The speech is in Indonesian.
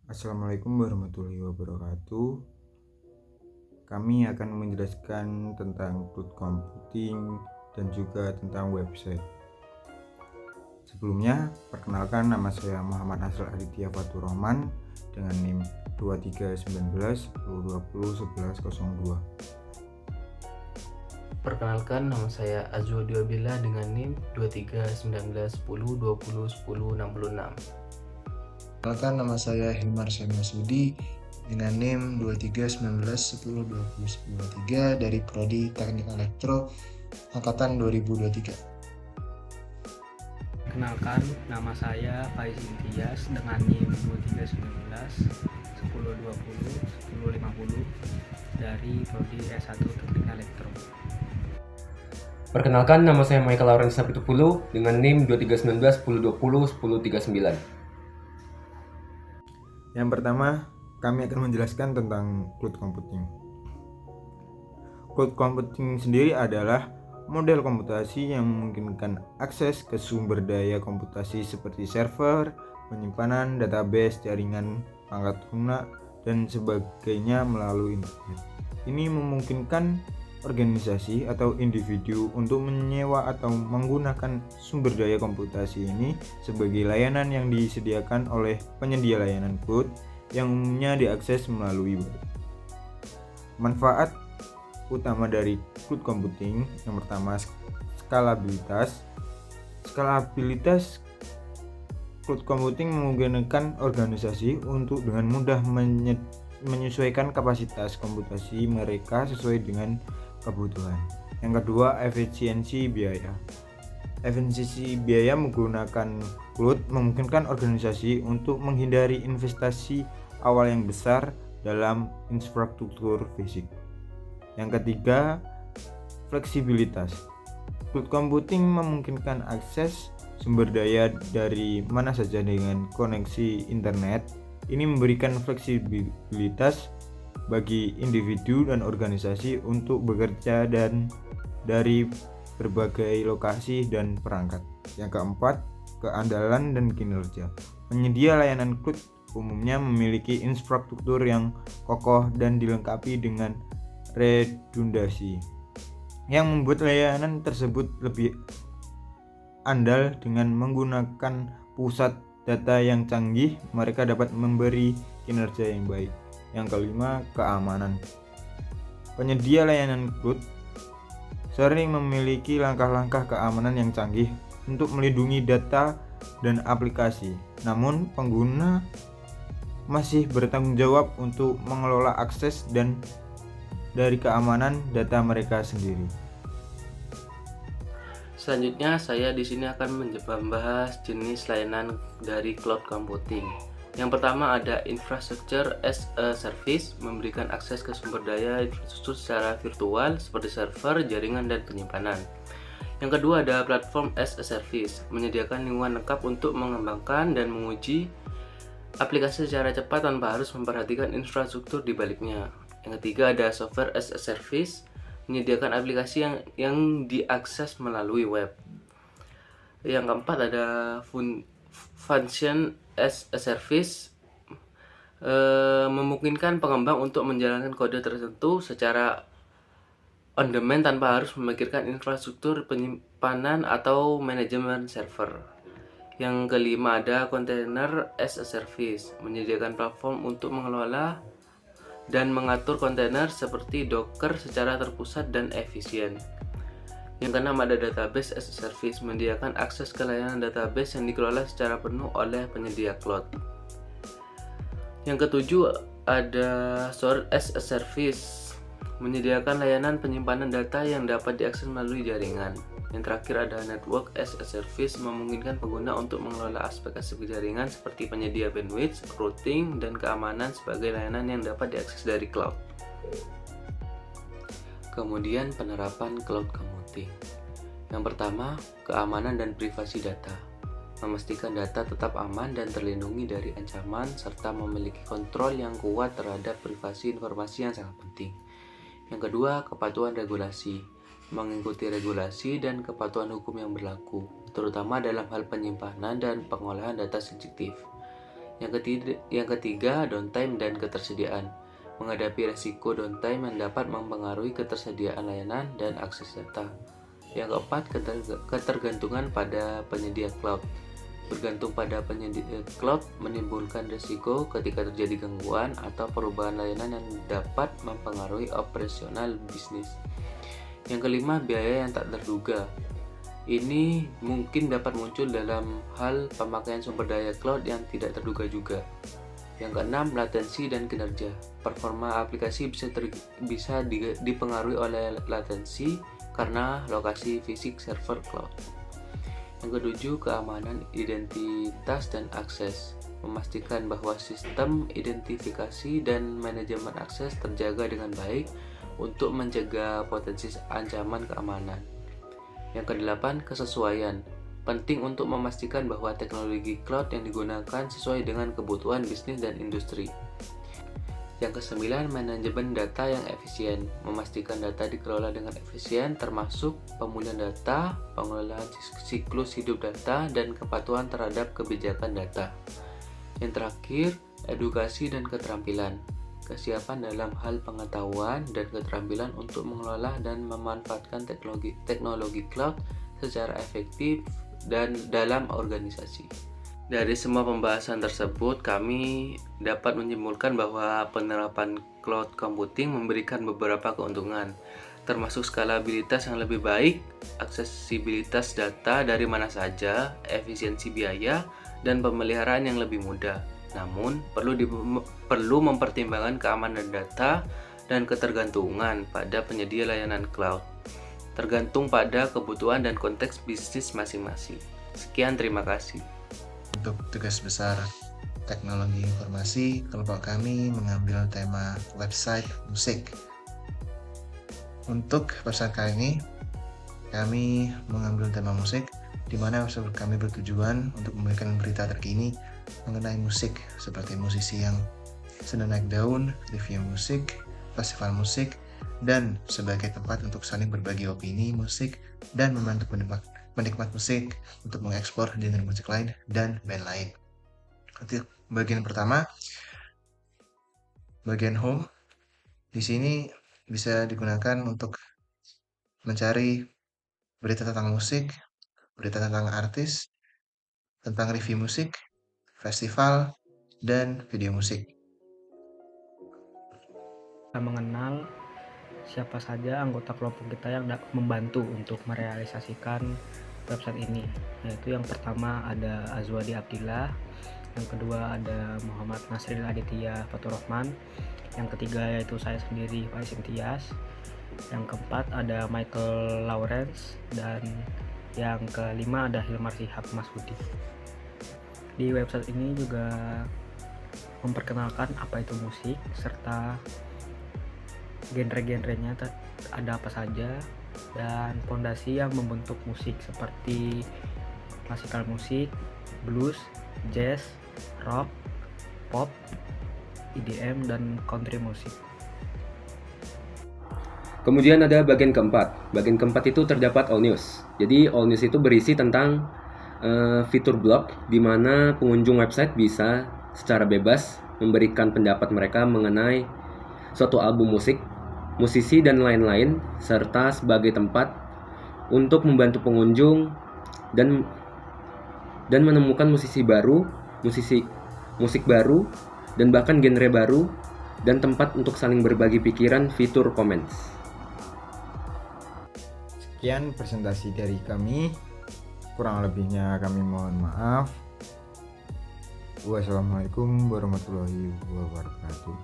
Assalamualaikum warahmatullahi wabarakatuh. Kami akan menjelaskan tentang cloud computing dan juga tentang website. Sebelumnya, perkenalkan, nama saya Muhammad Nasrul Aditya Fatur Rahman dengan NIM 2319 1020 1102. Perkenalkan, nama saya Azwadi Wabila dengan NIM 231910201066. Perkenalkan, nama saya Hilmar Masudi dengan NIM 231910201003 dari Prodi Teknik Elektro angkatan 2023. Kenalkan, nama saya Faiz Imtiaz dengan NIM 2319 1020 1050 dari Prodi S1 Teknik Elektro. Perkenalkan, nama saya Michael Lawrence Napitupulu dengan NIM 2319 1020 1039. Yang pertama, kami akan menjelaskan tentang cloud computing. Cloud computing sendiri adalah model komputasi yang memungkinkan akses ke sumber daya komputasi seperti server, penyimpanan, database, jaringan, perangkat lunak, dan sebagainya melalui internet. Ini memungkinkan organisasi atau individu untuk menyewa atau menggunakan sumber daya komputasi ini sebagai layanan yang disediakan oleh penyedia layanan cloud yang umumnya diakses melalui web. Manfaat utama dari cloud computing yang pertama, skalabilitas. Cloud computing memungkinkan organisasi untuk dengan mudah menyesuaikan kapasitas komputasi mereka sesuai dengan kebutuhan. Yang kedua, efisiensi biaya. Efisiensi biaya menggunakan cloud memungkinkan organisasi untuk menghindari investasi awal yang besar dalam infrastruktur fisik. Yang ketiga, fleksibilitas. Cloud computing memungkinkan akses sumber daya dari mana saja dengan koneksi internet. Ini memberikan fleksibilitas bagi individu dan organisasi untuk bekerja dan dari berbagai lokasi dan perangkat. Yang keempat, keandalan dan kinerja. Penyedia layanan cloud umumnya memiliki infrastruktur yang kokoh dan dilengkapi dengan redundasi yang membuat layanan tersebut lebih andal. Dengan menggunakan pusat data yang canggih, mereka dapat memberi kinerja yang baik. Yang kelima, keamanan. Penyedia layanan cloud sering memiliki langkah-langkah keamanan yang canggih untuk melindungi data dan aplikasi. Namun, pengguna masih bertanggung jawab untuk mengelola akses dan dari keamanan data mereka sendiri. Selanjutnya, saya di sini akan membahas jenis layanan dari cloud computing. Yang pertama ada infrastructure as a service, memberikan akses ke sumber daya infrastruktur secara virtual seperti server, jaringan, dan penyimpanan. Yang kedua ada platform as a service, menyediakan lingkungan lengkap untuk mengembangkan dan menguji aplikasi secara cepat tanpa harus memperhatikan infrastruktur di baliknya. Yang ketiga ada software as a service, menyediakan aplikasi yang diakses melalui web. Yang keempat ada function as a service, memungkinkan pengembang untuk menjalankan kode tertentu secara on demand tanpa harus memikirkan infrastruktur penyimpanan atau manajemen server. Yang kelima ada container as a service, menyediakan platform untuk mengelola dan mengatur kontainer seperti Docker secara terpusat dan efisien. Yang keenam ada database as a service, menyediakan akses ke layanan database yang dikelola secara penuh oleh penyedia cloud. Yang ketujuh ada storage as a service, menyediakan layanan penyimpanan data yang dapat diakses melalui jaringan. Yang terakhir ada network as a service, memungkinkan pengguna untuk mengelola aspek-aspek jaringan seperti penyedia bandwidth, routing, dan keamanan sebagai layanan yang dapat diakses dari cloud. Kemudian penerapan cloud computing. Yang pertama, keamanan dan privasi data. Memastikan data tetap aman dan terlindungi dari ancaman serta memiliki kontrol yang kuat terhadap privasi informasi yang sangat penting. Yang kedua, kepatuhan regulasi. Mengikuti regulasi dan kepatuhan hukum yang berlaku, terutama dalam hal penyimpanan dan pengolahan data sensitif. Yang ketiga, downtime dan ketersediaan. Menghadapi resiko downtime yang dapat mempengaruhi ketersediaan layanan dan akses data. Yang keempat, ketergantungan pada penyedia cloud. Bergantung pada penyedia cloud menimbulkan risiko ketika terjadi gangguan atau perubahan layanan yang dapat mempengaruhi operasional bisnis. Yang kelima, biaya yang tak terduga. Ini mungkin dapat muncul dalam hal pemakaian sumber daya cloud yang tidak terduga juga. Yang keenam, latensi dan kinerja. Performa aplikasi bisa dipengaruhi oleh latensi karena lokasi fisik server cloud. Yang ketujuh, keamanan identitas dan akses. Memastikan bahwa sistem identifikasi dan manajemen akses terjaga dengan baik untuk mencegah potensi ancaman keamanan. Yang kedelapan, kesesuaian. Penting untuk memastikan bahwa teknologi cloud yang digunakan sesuai dengan kebutuhan bisnis dan industri. Yang kesembilan, manajemen data yang efisien. Memastikan data dikelola dengan efisien termasuk pemulihan data, pengelolaan siklus hidup data, dan kepatuhan terhadap kebijakan data. Yang terakhir, edukasi dan keterampilan. Kesiapan dalam hal pengetahuan dan keterampilan untuk mengelola dan memanfaatkan teknologi cloud secara efektif dan dalam organisasi. Dari semua pembahasan tersebut, kami dapat menyimpulkan bahwa penerapan cloud computing memberikan beberapa keuntungan, termasuk skalabilitas yang lebih baik, aksesibilitas data dari mana saja, efisiensi biaya, dan pemeliharaan yang lebih mudah. Namun, perlu mempertimbangkan keamanan data dan ketergantungan pada penyedia layanan cloud, tergantung pada kebutuhan dan konteks bisnis masing-masing. Sekian, terima kasih. Untuk tugas besar teknologi informasi, kelompok kami mengambil tema website musik. Untuk website kali ini, kami mengambil tema musik, di mana website kami bertujuan untuk memberikan berita terkini mengenai musik, seperti musisi yang sedang naik daun, review musik, festival musik, dan sebagai tempat untuk saling berbagi opini musik dan membantu penikmat musik untuk mengekspor genre musik lain dan band lain. Untuk bagian pertama, bagian home, di sini bisa digunakan untuk mencari berita tentang musik, berita tentang artis, tentang review musik, festival, dan video musik. Kita mengenal siapa saja anggota kelompok kita yang dapat membantu untuk merealisasikan website ini, yaitu yang pertama ada Azwadi Abdillah, yang kedua ada Muhammad Nasril Aditya Faturrahman, yang ketiga yaitu saya sendiri Faiz Imtiaz, yang keempat ada Michael Lawrence, dan yang kelima ada Hilmar Shihab Masudi. Di website ini juga memperkenalkan apa itu musik serta genre-genrenya ada apa saja, dan fondasi yang membentuk musik seperti classical musik, blues, jazz, rock, pop, EDM, dan country musik. Kemudian ada bagian keempat. Bagian keempat itu terdapat All News. Jadi All News itu berisi tentang fitur blog di mana pengunjung website bisa secara bebas memberikan pendapat mereka mengenai suatu album musik, musisi, dan lain-lain, serta sebagai tempat untuk membantu pengunjung dan menemukan musik baru, dan bahkan genre baru, dan tempat untuk saling berbagi pikiran, fitur comments. Sekian presentasi dari kami, kurang lebihnya kami mohon maaf. Wassalamualaikum warahmatullahi wabarakatuh.